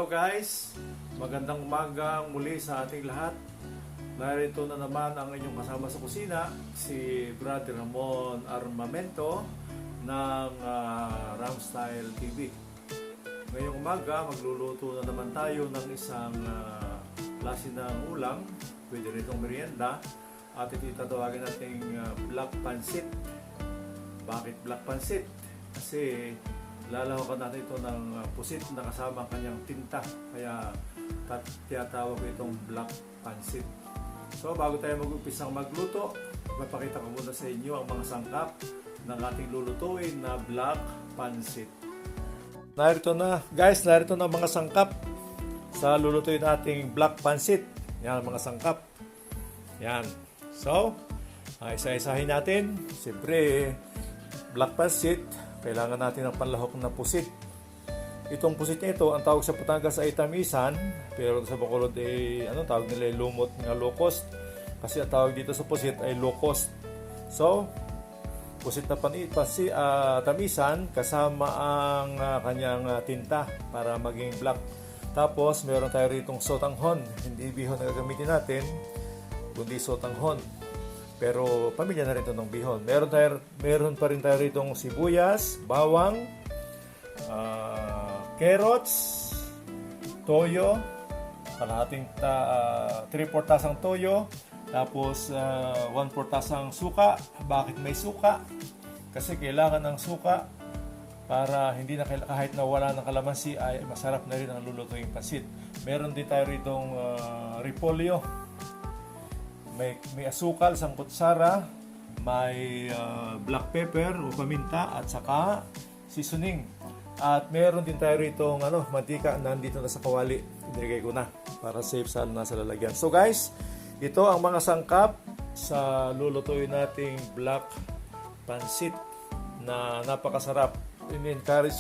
Hello guys, magandang umaga muli sa ating lahat. Narito na naman ang inyong kasama sa kusina, si Brother Ramon Armamento ng Ramstyle TV. Ngayong umaga, magluluto na naman tayo ng isang klase ng ulam, pwede rin itong merienda, at ito tatawagin nating black pancit. Bakit black pancit? Kasi lalawakan natin ito ng pusit na kasama kanyang tinta, kaya tinatawag ko itong black pancit. So bago tayo mag-umpisang magluto, mapakita ko muna sa inyo ang mga sangkap ng ating lulutuin na black pancit. Narito na guys, narito na mga sangkap sa lulutuin nating black pancit. Yan ang mga sangkap. Yan. So isa-isahin natin. Siyempre, black pancit, kailangan natin ng panlahok na pusit. Itong pusit na ito, ang tawag sa Batangas ay tamisan, pero sa Bacolod ay tawag nila ay lumot nga low cost. Kasi ang tawag dito sa pusit ay low cost. So, pusit na tamisan kasama ang kanyang tinta para maging black. Tapos, meron tayo ritong sotanghon. Hindi bihon na gagamitin natin, kundi sotanghon. Pero pamilya na rin ito ng bihon. Meron pa rin tayo ritong sibuyas, bawang, carrots, toyo, kalahating 3/4 tasang toyo, tapos 1/4 tasang suka. Bakit may suka? Kasi kailangan ng suka para hindi na kahit na wala ng kalamansi ay masarap na rin ang lulutuing pansit. Meron din tayo ritong repolyo. May asukal, isang kutsara, may black pepper o paminta at saka seasoning. At meron din tayo rito mantika nandito na sa kawali. Inilagay ko na para safe sa nasa lalagyan. So guys, ito ang mga sangkap sa lulutuin nating black pancit na napakasarap. In-encourage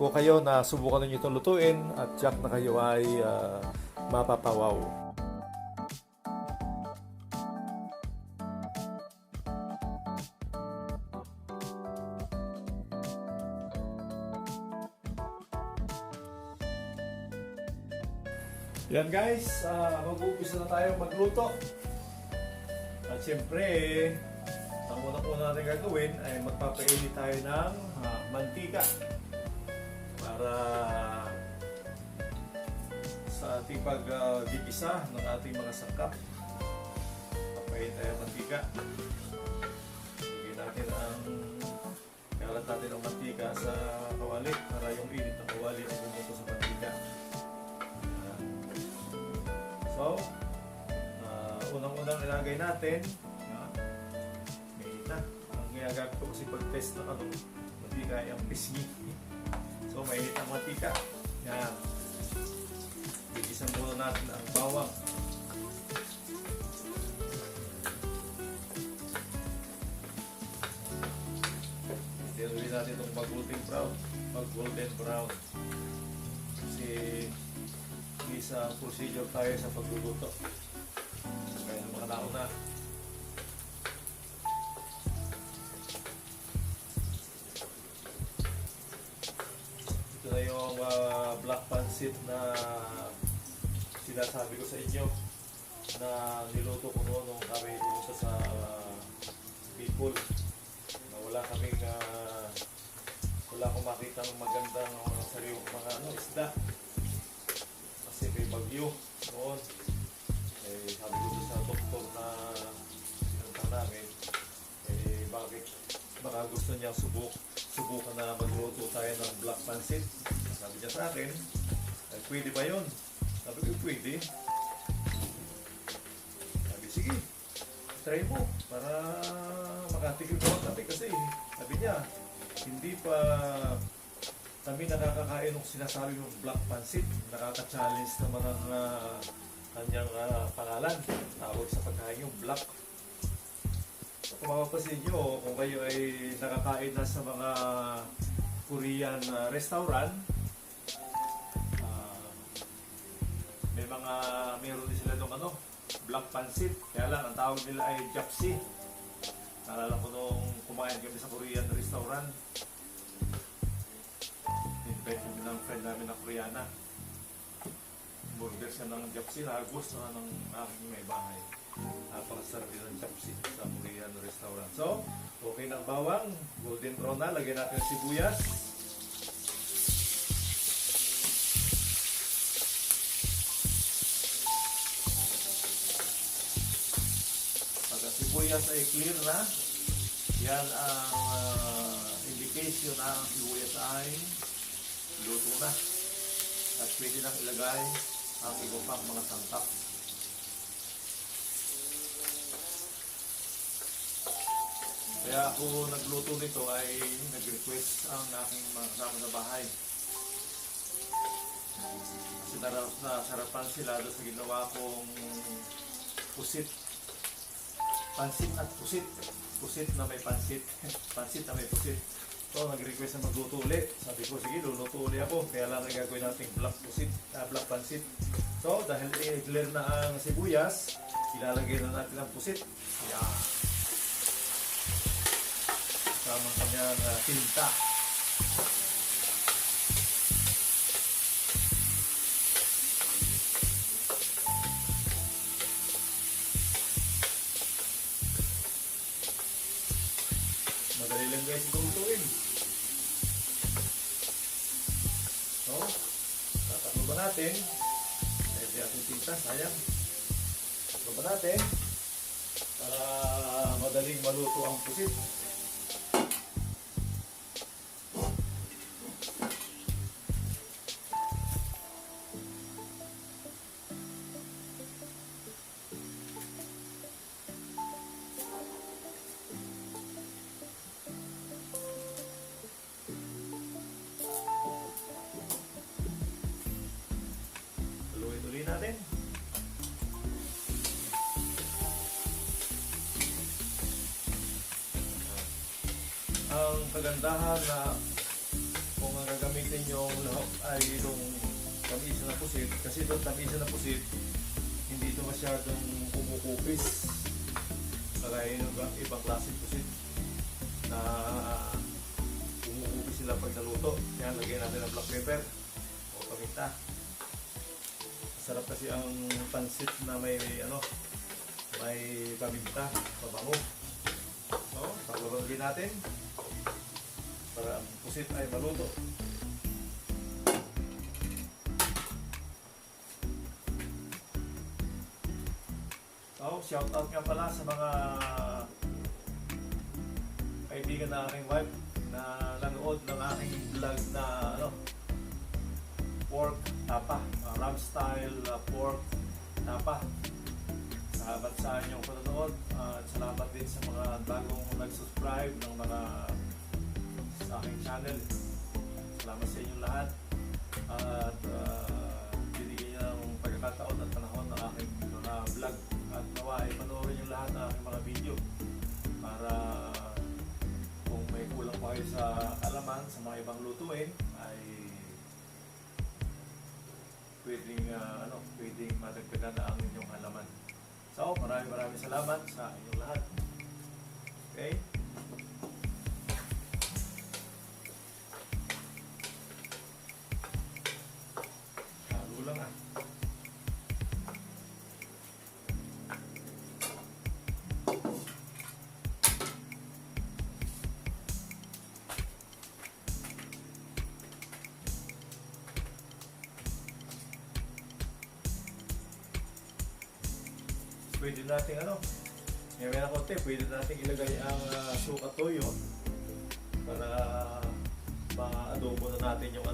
ko kayo na subukan niyo itong lutuin at tiyak na kayo ay mapapawaw. Yan guys, mag-uumpisa na tayo magluto. At siyempre, ang una-una natin gagawin ay magpapainit tayo ng mantika para sa ating paggigisa ng ating mga sangkap. Papainit tayo ng mantika. Bigyan natin kalat natin ng mantika sa kawali para yung init ng kawali ay bumuto sa mantika. So, unang-unang ilagay natin, mainit na. Ang ginagamit ko kasi pag-test ng mantika ay ang pisngi. So, mainit ang mantika. Yan. Igisan muna natin ang bawang. Tinuloy natin itong mag-golden brown. Kasi isang procedure tayo sa pagluluto. Kaya ng mga nauna. Ito na yung black pancit na sinasabi ko sa inyo na niluto ko noon nung kami pumunta sa Bicol. Na wala akong makita ng magandang sariwang mga isda. Kasi may bagyo noon. Sabi ko sa doktor na sinunta namin, bakit baka gusto niya subukan na magluto tayo ng black pancit. Sabi niya sa akin, pwede ba yun? Sabi ko, pwede. Sabi, sige, try mo para makatikim ko kami kasi sabi niya, hindi pa kami nakakakain ng sinasabi ng black pancit. Nakaka-challenge naman ang kanyang pangalan. Tawag sa pagkain yung black. So, kung mapapansin nyo, kung kayo ay nakakain na sa mga Korean restaurant, meron din sila ng black pancit. Kaya lang, ang tawag nila ay japsi. Naalala ko nung kumain kami sa Korean restaurant. Invite kami ng friend namin na Koreana. Burger siya ng Japsi na gusto na ng aking may bahay. Napakasarap din ng Japsi sa Murian Restaurant. So, okay ng bawang. Golden brown na. Lagyan natin ang sibuyas. Pag ang sibuyas ay clear na, yan ang indication na ang sibuyas ay luto na. At pwede nang ilagay ang iba pang mga sangkap. Kaya ako nagluto nito ay nag-request ang aking mga kasama sa bahay. Kasi nasarapan sila doon sa ginawa kong pusit. Pansit at pusit. Pusit na may pansit. Pansit na may pusit. So, nag-request na magluto ulit. Sabi ko, sige, luluto ulit ako. Kaya lang gagawin natin black pusit, black pansit. So, dahil i-clear na ang sibuyas, ilalagay na natin ang pusit. Yan. Kasama kanyang tinta. Madali lang guys ito lutuin. So, tataklo ba natin? Pwede ating tinta, sayang. Tataklo ba natin? Para madaling maluto ang pusit. Tuloy-tuloy natin. Ang kagandahan na kung ang gagamitin yung lahok ay itong tamisa na pusit, kasi itong tamisa na pusit hindi ito masyadong kumukupis kagaya ng ibang klaseng pusit na kumukupis sila pag naluto. Yan, lagyan natin ng black pepper o paminta. Sarap kasi ang pansit na may may paminta, pabango. So, paglagay natin para ang pusit ay maluto. So, shout out nga pala sa mga kaibigan na aking wife na nanood ng aking vlog na pork tapa, ram style pork tapa. Salamat sa inyong panonood at salamat din sa mga bagong nag-subscribe ng mga sa aking channel. Salamat sa inyong lahat at binigyan niyo ng pagkakataon at panahon ng aking mga vlog at nawa ay panoorin yung lahat ng aking mga video para kung may kulang pa kayo sa alaman sa mga ibang lutuin ay pwedeng madagdagan na ang inyong halaman. So, maraming salamat sa inyong lahat. Okay? Halo lang ah. Pwede natin ngayon na konti, pwede natin ilagay ang suka toyo para ma-adobo na natin yung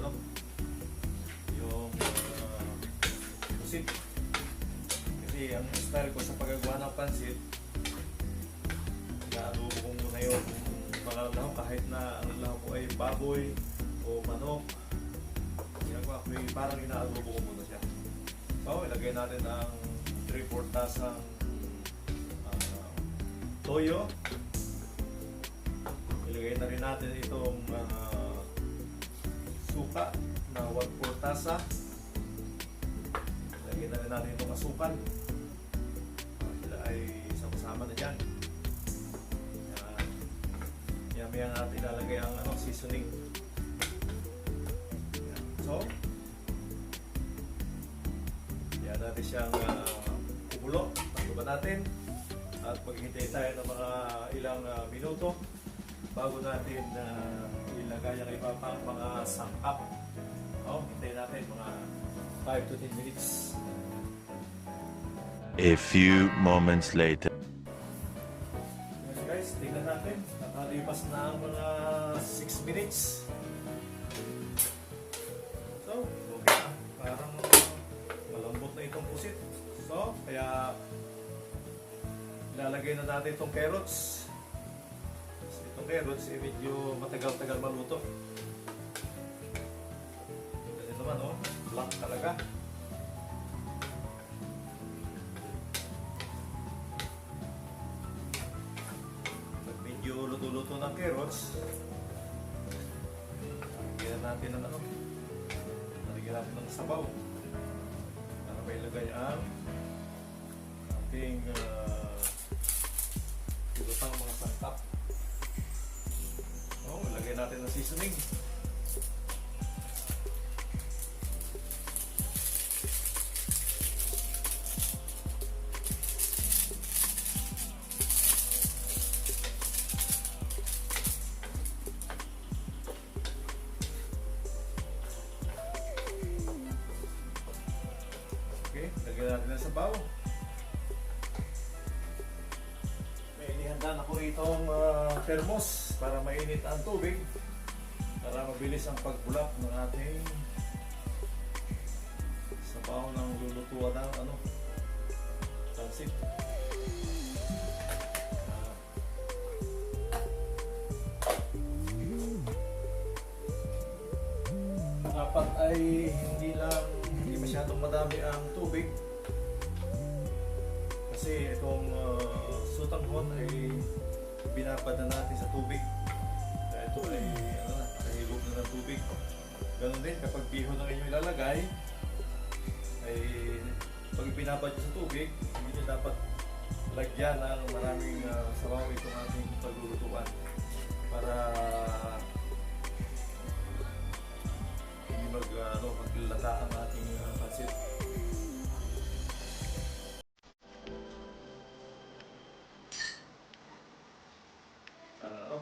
pusit. Kasi ang style ko sa paggagawa ng pansit, na-adobo ko muna yung mga lahok kahit na ang lahok ko ay baboy o manok. Ginagawa ko parang ina-adobo ko muna siya. So, ilagay natin ang 3/4 tasang toyo. Ilagay na rin natin itong suka na 1/4 tasa. Ilagay na rin natin itong asukal. Sila ay sama-sama na dyan. Maya natin ilalagay ang seasoning. Yan. So, natin siyang kumulo. Takpan natin. At maghintay tayo ng mga ilang minuto bago natin ilagay ang iba pang mga sangkap. Hintayin natin mga 5 to 10 minutes. A few moments later. Yes guys, tingnan natin. Nakalipas na ang mga 6 minutes. So, okay na. Parang malambot na itong pusit. So, kaya ilalagay na natin itong carrots. Itong carrots, medyo matagal-tagal maluto. Kasi naman, black talaga. Pag medyo luto-luto ng carrots, lagyan natin ng lagyan natin ng sabaw para may lagay ang ating pang mga sangkap. Lagyan natin ng seasoning. Okay, lagyan natin ng sabaw. Handa na ko itong thermos para mainit ang tubig para mabilis ang pagbulak ng ating sabaw ng lulutuan ng pansit. Dapat ay hindi masyadong madami ang tubig kasi itong sutanghon ay binabad na natin sa tubig. Kaya ito ay nakahilog na ng tubig. Ganun din kapag bihon ang inyong ilalagay ay pag binabad nyo sa tubig, hindi nyo dapat lagyan ng maraming sabaw itong ating paglulutuan para hindi maglata ang ating pansit.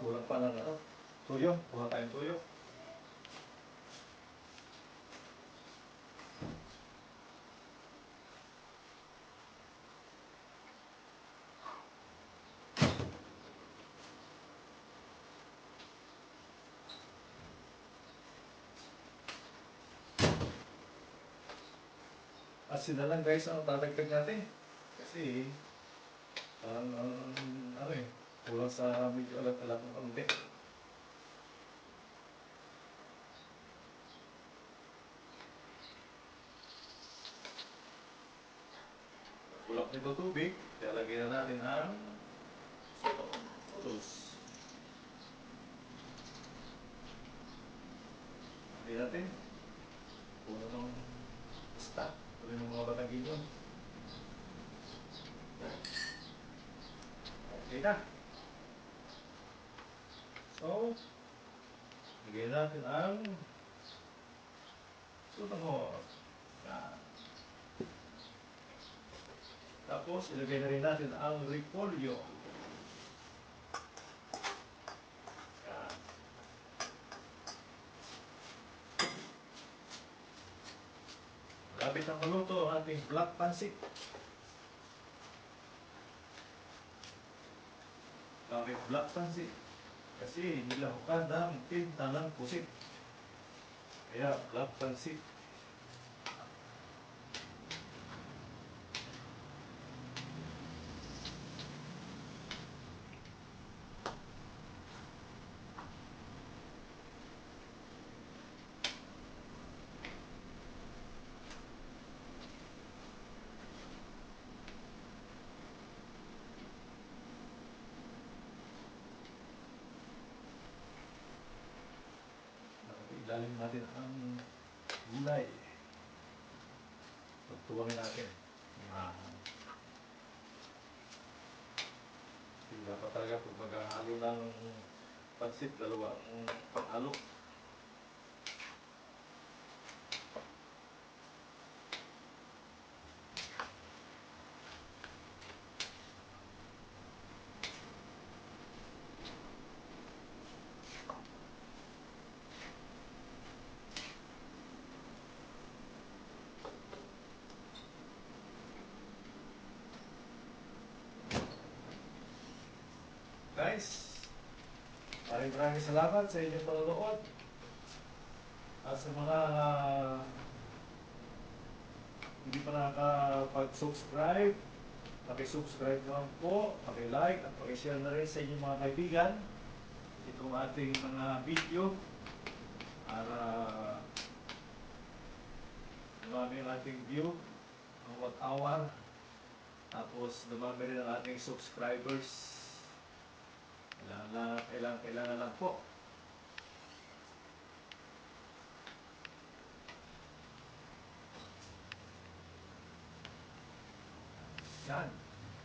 Kulang pa ng tuyo. Kuha tayong tuyo. Asin na lang guys ang tatagdag natin. Kasi kulang sa medyo alat-alat ng konti. Kulak nito tubig, kaya lagyan na natin ang tulos. Lagyan natin. Puno ng basta. Puno ng mga batagin yun. Okay na. So, lagyan natin ang sutanghon. Tapos, ilagay na rin natin ang repolyo. Yan. Lapit ang maluto ang ating black pansit. Bakit black pansit? Kasi nilahukan ng tinta ng pusit. Kaya black pansit. Ilalim natin ang gulay. Pagtuwangin natin. Hindi dapat talaga pag maghahalo ng pansit, dalawa ang panghalo. guys, maraming salamat sa inyong panonood. At sa mga hindi pa nakakapag-subscribe, paki-subscribe naman po, paki-like at paki-share na rin sa inyong mga kaibigan itong ating mga video para dumami ang ating view bawat hour, tapos dumami rin ang ating subscribers. Kailangan lang po. Yan.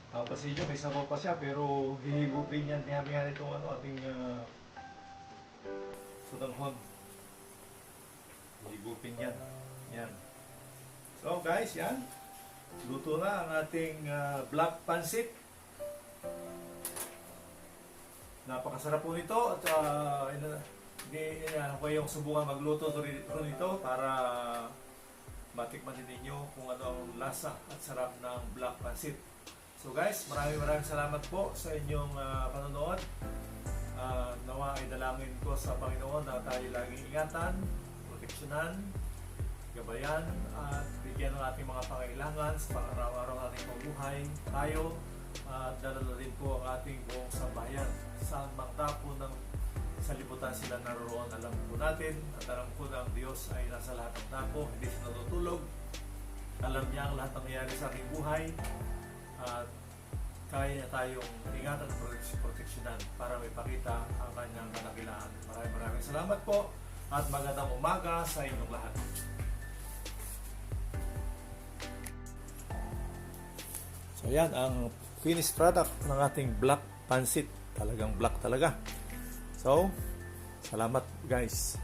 Papasin nyo, may sabaw pa siya, pero hihigupin yan. Kaya itong ating sudanghon. Hihigupin yan. Yan. So guys, yan. Luto na ang ating black pancit. Napakasarap po nito. At ko yung subukan magluto nito para matikman din ninyo kung ano ang lasa at sarap ng black pancit. So guys, maraming salamat po sa inyong panonood. Nawa ay dalangin ko sa Panginoon na tayo laging ingatan, proteksyonan, gabayan at bigyan ng ating mga pangailangan sa pang-araw-araw nating pamumuhay. Tayo at dalala din po ang ating buong sambahayan. Saan mang tapo ng salibutan sila naroon, alam po natin at alam ko na ang Diyos ay nasa lahat ng tapo, hindi siya natutulog. Alam niya ang lahat ng nangyayari sa ating buhay at kaya niya tayong ingatan at proteksyonan para may pakita ang kanyang kadakilaan. Maraming salamat po at magandang umaga sa inyong lahat. So yan ang finished product ng ating black pancit. Talagang black talaga. So, salamat guys.